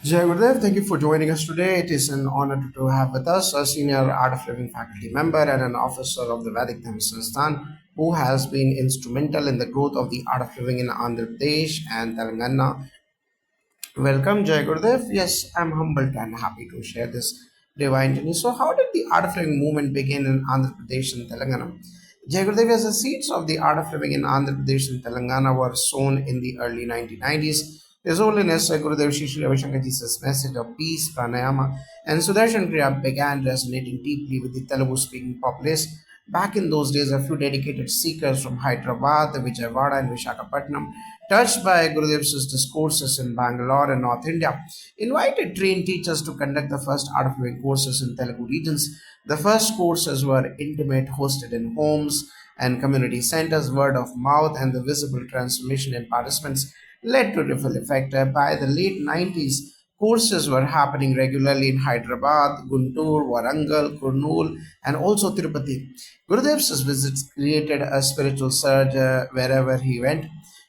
Jai Gurudev, thank you for joining us today. It is an honor to have with us a senior Art of Living faculty member and an officer of the Vedic Dhamma Sansthan who has been instrumental in the growth of the Art of Living in Andhra Pradesh and Telangana. Welcome, Jai Gurudev. Yes, I'm humbled and happy to share this divine journey. So, how did the Art of Living movement begin in Andhra Pradesh and Telangana? Jai Gurudev, as the seeds of the Art of Living in Andhra Pradesh and Telangana were sown in the early 1990s. His Holiness Gurudev Shri Shri Ravi Shankar Jesus' message of peace, pranayama, and Sudarshan Kriya began resonating deeply with the Telugu speaking populace. Back in those days, a few dedicated seekers from Hyderabad, Vijayawada, and Vishakhapatnam, touched by Gurudev's discourses in Bangalore and North India, invited trained teachers to conduct the first Art of Living courses in Telugu regions. The first courses were intimate, hosted in homes and community centers, word of mouth, and the visible transformation in participants led to ripple effect. By the late 90s, courses were happening regularly in Hyderabad, Guntur, Warangal, Kurnool, and also Tirupati. Gurudev's visits created a spiritual surge wherever he went.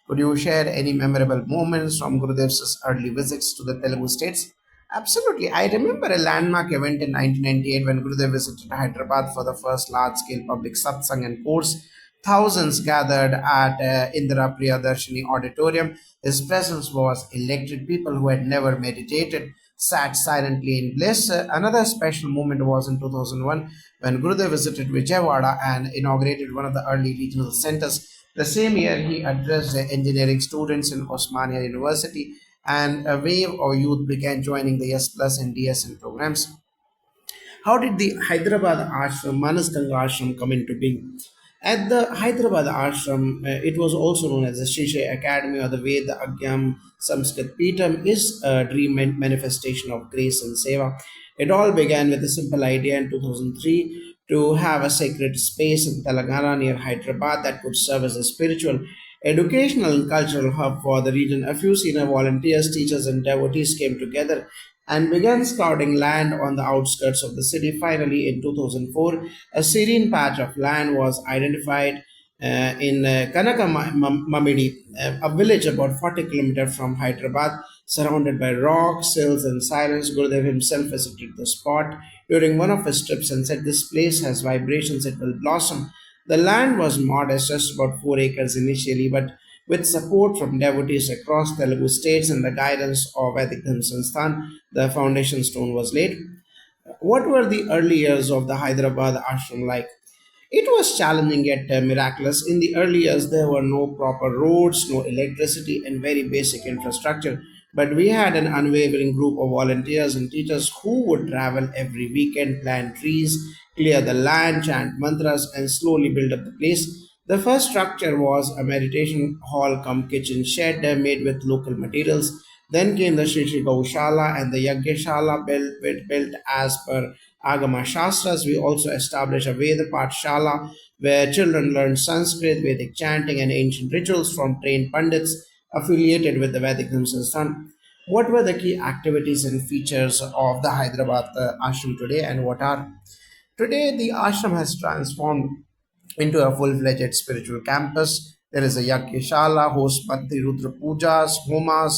Could you share any memorable moments from Gurudev's early visits to the Telugu states? Absolutely. I remember a landmark event in 1998 when Gurudev visited Hyderabad for the first large scale public satsang and course. Thousands gathered at Indira Priyadarshini Auditorium. His presence was electric. People who had never meditated sat silently in bliss. Another special moment was in 2001 when Gurudev visited Vijayawada and inaugurated one of the early regional centers. The same year, he addressed the engineering students in Osmania University, and a wave of youth began joining the S Plus and DSN programs. How did the Hyderabad ashram, Manasganga ashram, come into being? At the Hyderabad ashram, it was also known as the Shisha Academy or the Veda Agyam Sanskrit Peetam, is a dream manifestation of grace and seva. It all began with a simple idea in 2003 to have a sacred space in Telangana near Hyderabad that could serve as a spiritual, educational, and cultural hub for the region. A few senior volunteers, teachers, and devotees came together and began scouting land on the outskirts of the city. Finally, in 2004, a serene patch of land was identified in Kanakamamidi, a village about 40 kilometers from Hyderabad, surrounded by rocks, hills, and silence. Gurudev himself visited the spot during one of his trips and said, "This place has vibrations, it will blossom." The land was modest, just about 4 acres initially, but with support from devotees across Telugu states and the guidance of Vedic Dhamma Sansthan, the foundation stone was laid. What were the early years of the Hyderabad ashram like? It was challenging yet miraculous. In the early years, there were no proper roads, no electricity, and very basic infrastructure. But we had an unwavering group of volunteers and teachers who would travel every weekend, plant trees, clear the land, chant mantras, and slowly build up the place. The first structure was a meditation hall cum kitchen shed made with local materials. Then came the Shri Shri Gaushala and the Yagyashala built as per Agama Shastras. We also established a Veda Pathshala where children learn Sanskrit, Vedic chanting, and ancient rituals from trained pandits affiliated with the Vedic Sansthan. What were the key activities and features of the Hyderabad ashram today, and what are? Today, the ashram has transformed into a full-fledged spiritual campus. There is a Yagyashala, hosts Bhakti Rudra Pujas, Homas,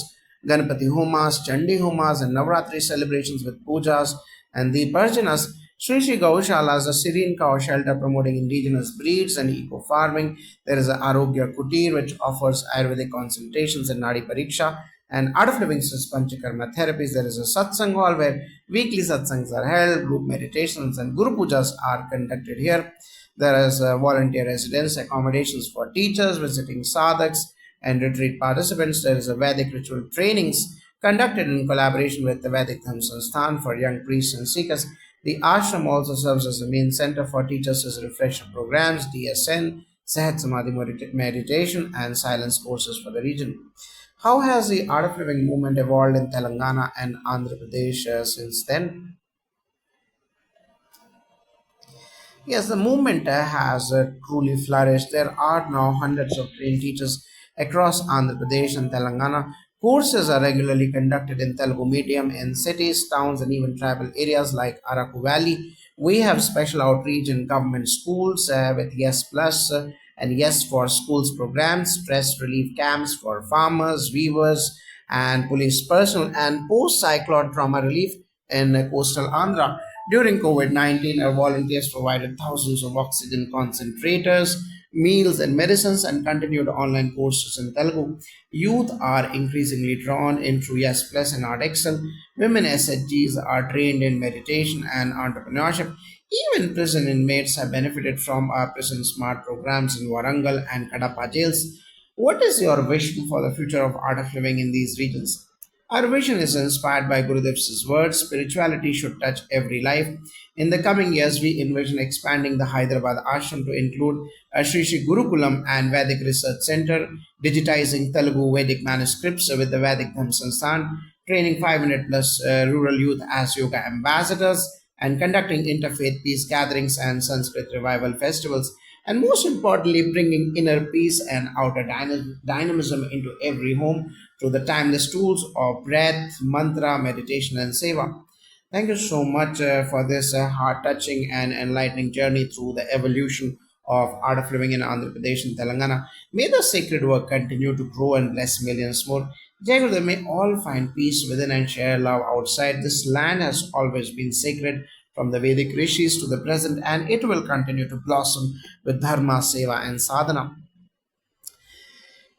Ganapati Homas, Chandi Homas, and Navratri celebrations with pujas and the Parjanas. Sri Sri Gaushala is a serene cow shelter promoting indigenous breeds and eco farming. There is a Arogya Kutir, which offers Ayurvedic consultations and Nadi Pariksha and Art of Living Systems Panchakarma therapies. There is a Satsang hall where weekly satsangs are held, group meditations, and Guru Pujas are conducted here. There is a volunteer residence, accommodations for teachers, visiting sadhaks, and retreat participants. There is a Vedic ritual trainings conducted in collaboration with the Vedic Dhamma Sansthan for young priests and seekers. The ashram also serves as the main center for teachers' refresher programs, DSN, Sahat Samadhi meditation, and silence courses for the region. How has the art of living movement evolved in Telangana and Andhra Pradesh since then? Yes, the movement has truly flourished. There are now hundreds of trained teachers across Andhra Pradesh and Telangana. Courses are regularly conducted in Telugu medium in cities, towns, and even tribal areas like Araku Valley. We have special outreach in government schools with Yes Plus and Yes for Schools programs, stress relief camps for farmers, weavers, and police personnel, and post cyclone trauma relief in coastal Andhra. During COVID 19, our volunteers provided thousands of oxygen concentrators, meals, and medicines, and continued online courses in Telugu. Youth are increasingly drawn into Yes Plus and Art Excel. Women SHGs are trained in meditation and entrepreneurship. Even prison inmates have benefited from our prison smart programs in Warangal and Kadapa jails. What is your vision for the future of art of living in these regions? Our vision is inspired by Gurudev's words: spirituality should touch every life. In the coming years, we envision expanding the Hyderabad ashram to include a Sri Sri Gurukulam and Vedic Research Center, digitizing Telugu Vedic manuscripts with the Vedic Dham Sansthan, training 500 plus rural youth as yoga ambassadors, and conducting interfaith peace gatherings and Sanskrit revival festivals, and most importantly, bringing inner peace and outer dynamism into every home through the timeless tools of breath, mantra, meditation, and seva. Thank you so much for this heart touching and enlightening journey through the evolution of art of living in Andhra Pradesh and Telangana. May the sacred work continue to grow and bless millions more. Jai Gurudev, may all find peace within and share love outside. This land has always been sacred from the Vedic rishis to the present, and it will continue to blossom with dharma, seva, and sadhana.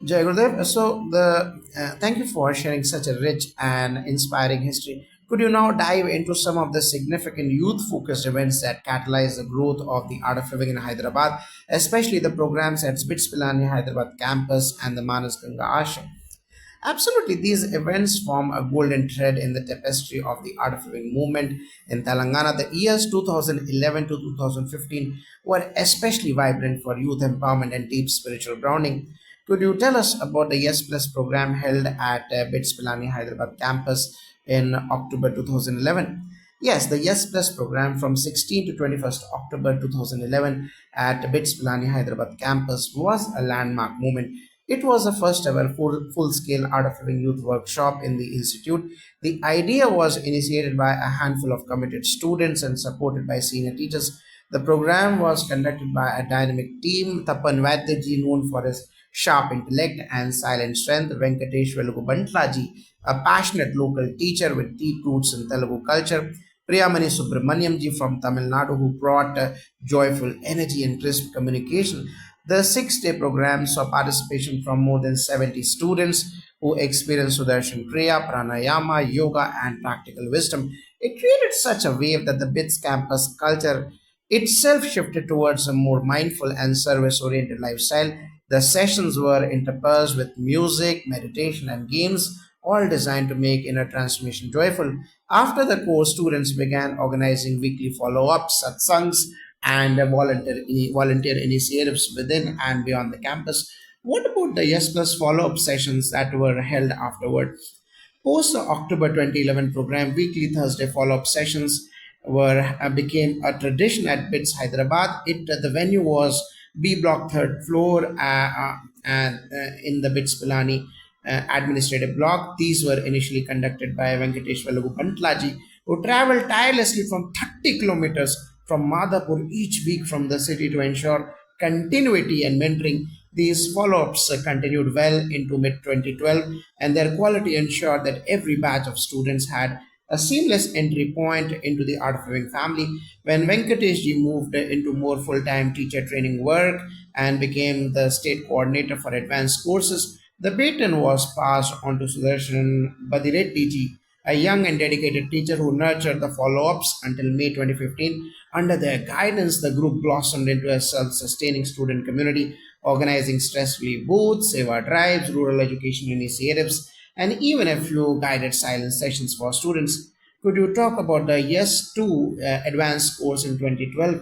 Jai Gurudev. Thank you for sharing such a rich and inspiring history. Could you now dive into some of the significant youth-focused events that catalyze the growth of the art of living in Hyderabad, especially the programs at Spitz Pilani Hyderabad campus and the Manas Ganga Ashram? Absolutely, these events form a golden thread in the tapestry of the art of living movement in Telangana. The years 2011 to 2015 were especially vibrant for youth empowerment and deep spiritual grounding. Could you tell us about the Yes Plus program held at BITS Pilani Hyderabad campus in October 2011? Yes, the Yes Plus program from 16 to 21st October 2011 at BITS Pilani Hyderabad campus was a landmark moment. It was the first ever full scale Art of Living Youth workshop in the Institute. The idea was initiated by a handful of committed students and supported by senior teachers. The program was conducted by a dynamic team: Tapan Vaidyaji, known for his sharp intellect and silent strength; Venkatesh Velugu Bantlaji, a passionate local teacher with deep roots in Telugu culture; Priyamani Subramaniamji from Tamil Nadu, who brought joyful energy and crisp communication. The 6 day program saw participation from more than 70 students who experienced Sudarshan Kriya, Pranayama, Yoga, and practical wisdom. It created such a wave that the BITS campus culture itself shifted towards a more mindful and service oriented lifestyle. The sessions were interspersed with music, meditation, and games, all designed to make inner transformation joyful. After the course, students began organizing weekly follow ups, satsangs, and volunteer initiatives within and beyond the campus. What about the Yes Plus follow up sessions that were held afterward? Post the October 2011 program, weekly Thursday follow-up sessions were became a tradition at BITS Hyderabad. The venue was B Block, third floor, and in the BITS Pilani administrative block. These were initially conducted by Venkatesh Velugu Bantlaji, who traveled tirelessly from 30 kilometers from Madhapur each week from the city to ensure continuity and mentoring. These follow ups continued well into mid 2012, and their quality ensured that every batch of students had a seamless entry point into the Art of Living family. When Venkatesh ji moved into more full time teacher training work and became the state coordinator for advanced courses, the baton was passed on to Sudarshan Badireddy ji, a young and dedicated teacher who nurtured the follow ups until May 2015. Under their guidance, the group blossomed into a self sustaining student community, organizing stress relief booths, seva drives, rural education initiatives, and even a few guided silence sessions for students. Could you talk about the Yes to Advanced course in 2012?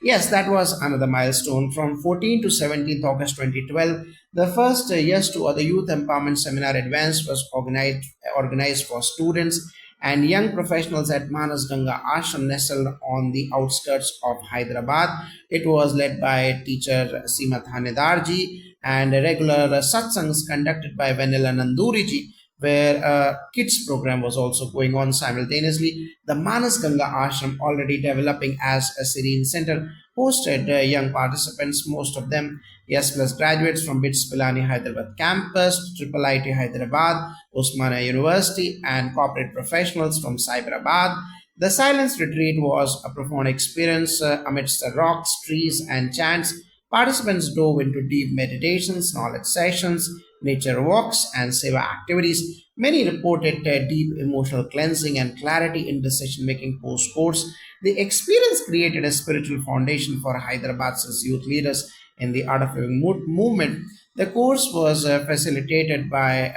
Yes, that was another milestone. From 14 to 17th August 2012, the first Yes to Other Youth Empowerment Seminar Advanced was organized for students and young professionals at Manas Ganga Ashram, nestled on the outskirts of Hyderabad. It was led by teacher Seema Thanedarji and regular satsangs conducted by Vanilla Nanduriji. where a kids program was also going on simultaneously. The Manas Ganga Ashram, already developing as a serene center, hosted young participants, most of them yes plus graduates from BITS Pilani Hyderabad campus, Triple IT Hyderabad, Osmania University, and corporate professionals from Cyberabad. The silence retreat was a profound experience amidst the rocks, trees, and chants. Participants dove into deep meditations, knowledge sessions, nature walks, and seva activities. Many reported deep emotional cleansing and clarity in decision making post course. The experience created a spiritual foundation for Hyderabad's youth leaders in the Art of Living movement. The course was facilitated by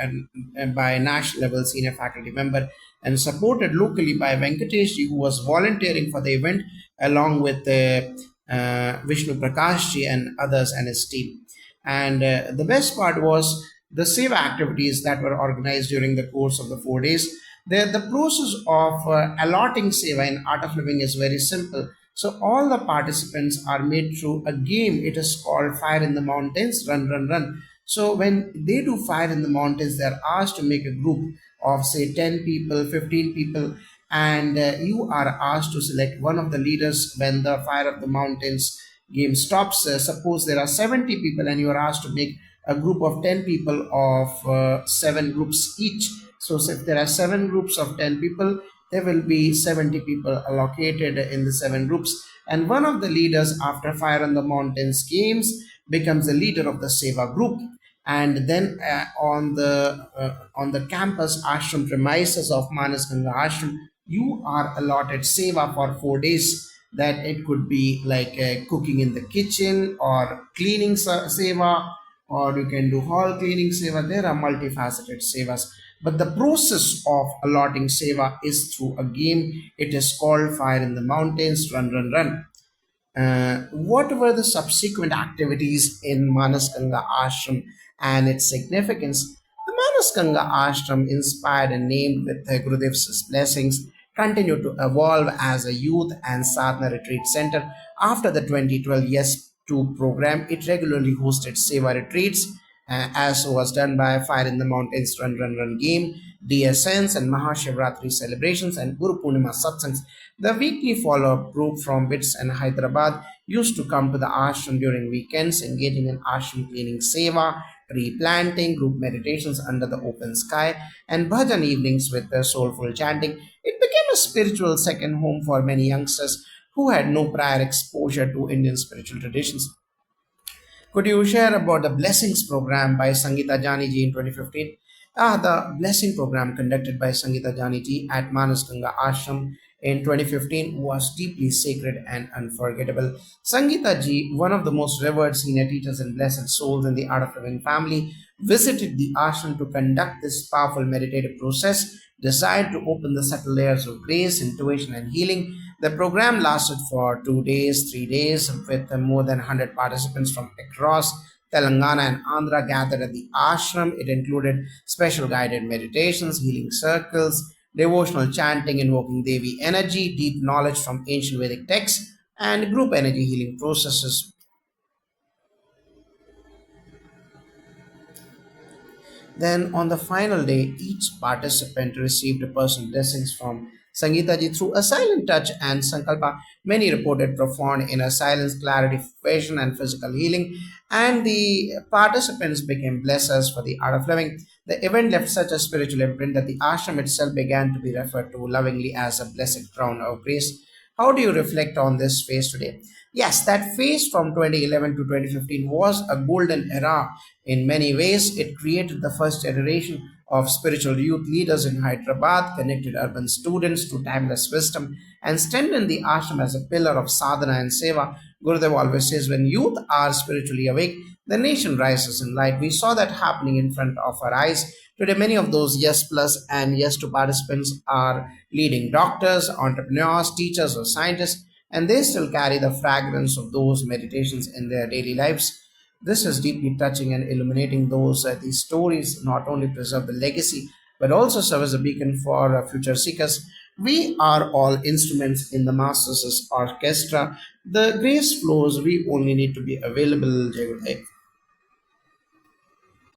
a national level senior faculty member and supported locally by Venkatesh ji, who was volunteering for the event along with Vishnu Prakash ji and others and his team. And the best part was the seva activities that were organized during the course of the 4 days. The process of allotting seva in Art of Living is very simple. So all the participants are made through a game. It is called Fire in the Mountains, Run, Run, Run. So when they do Fire in the Mountains, they're asked to make a group of say 10 people, 15 people, and you are asked to select one of the leaders when the Fire of the Mountains game stops. Suppose there are 70 people and you are asked to make a group of 10 people of seven groups each. So if there are seven groups of 10 people, there will be 70 people allocated in the seven groups. And one of the leaders after Fire on the Mountains games becomes the leader of the Seva group. And then on the campus ashram premises of Manas Ganga Ashram, you are allotted seva for 4 days. That it could be like cooking in the kitchen or cleaning seva, or you can do hall cleaning seva. There are multifaceted sevas, but the process of allotting seva is through a game. It is called Fire in the Mountains, Run, Run, Run. What were the subsequent activities in Manas Ganga Ashram and its significance? The Manas Ganga Ashram, inspired and named with Gurudev's blessings, continued to evolve as a youth and sadhana retreat center. After the 2012 Yes 2 program, it regularly hosted Seva retreats, as was done by Fire in the Mountains Run Run Run game, DSNs, and Mahashivratri celebrations and Guru Purnima satsangs. The weekly follow-up group from BITS and Hyderabad used to come to the ashram during weekends, engaging in ashram cleaning seva, tree planting, group meditations under the open sky, and bhajan evenings with soulful chanting. It became a spiritual second home for many youngsters who had no prior exposure to Indian spiritual traditions. Could you share about the Blessings program by Sangeeta Jani ji in 2015? The Blessing program conducted by Sangeeta Jani ji at Manas Ganga Ashram in 2015 was deeply sacred and unforgettable. Sangeeta ji, one of the most revered senior teachers and blessed souls in the Art of Living family, visited the ashram to conduct this powerful meditative process designed to open the subtle layers of grace, intuition, and healing. The program lasted for 2 days, 3 days, with more than 100 participants from across Telangana and Andhra gathered at the ashram. It included special guided meditations, healing circles, devotional chanting invoking Devi energy, deep knowledge from ancient Vedic texts, and group energy healing processes. Then on the final day, each participant received personal blessings from Sangeeta ji through a silent touch and sankalpa. Many reported profound inner silence, clarity, vision, and physical healing, and the participants became blessers for the Art of Living. The event left such a spiritual imprint that the ashram itself began to be referred to lovingly as a blessed crown of grace. How do you reflect on this phase today? Yes, that phase from 2011 to 2015 was a golden era in many ways. It created the first generation of spiritual youth leaders in Hyderabad, connected urban students to timeless wisdom, and strengthened the ashram as a pillar of sadhana and seva. Gurudev always says, when youth are spiritually awake, the nation rises in light. We saw that happening in front of our eyes. Today, many of those Yes Plus and Yes to participants are leading doctors, entrepreneurs, teachers, or scientists, and they still carry the fragrance of those meditations in their daily lives. This is deeply touching and illuminating these stories not only preserve the legacy but also serve as a beacon for future seekers. We are all instruments in the Master's orchestra. The grace flows, we only need to be available. Jai Guru Dev.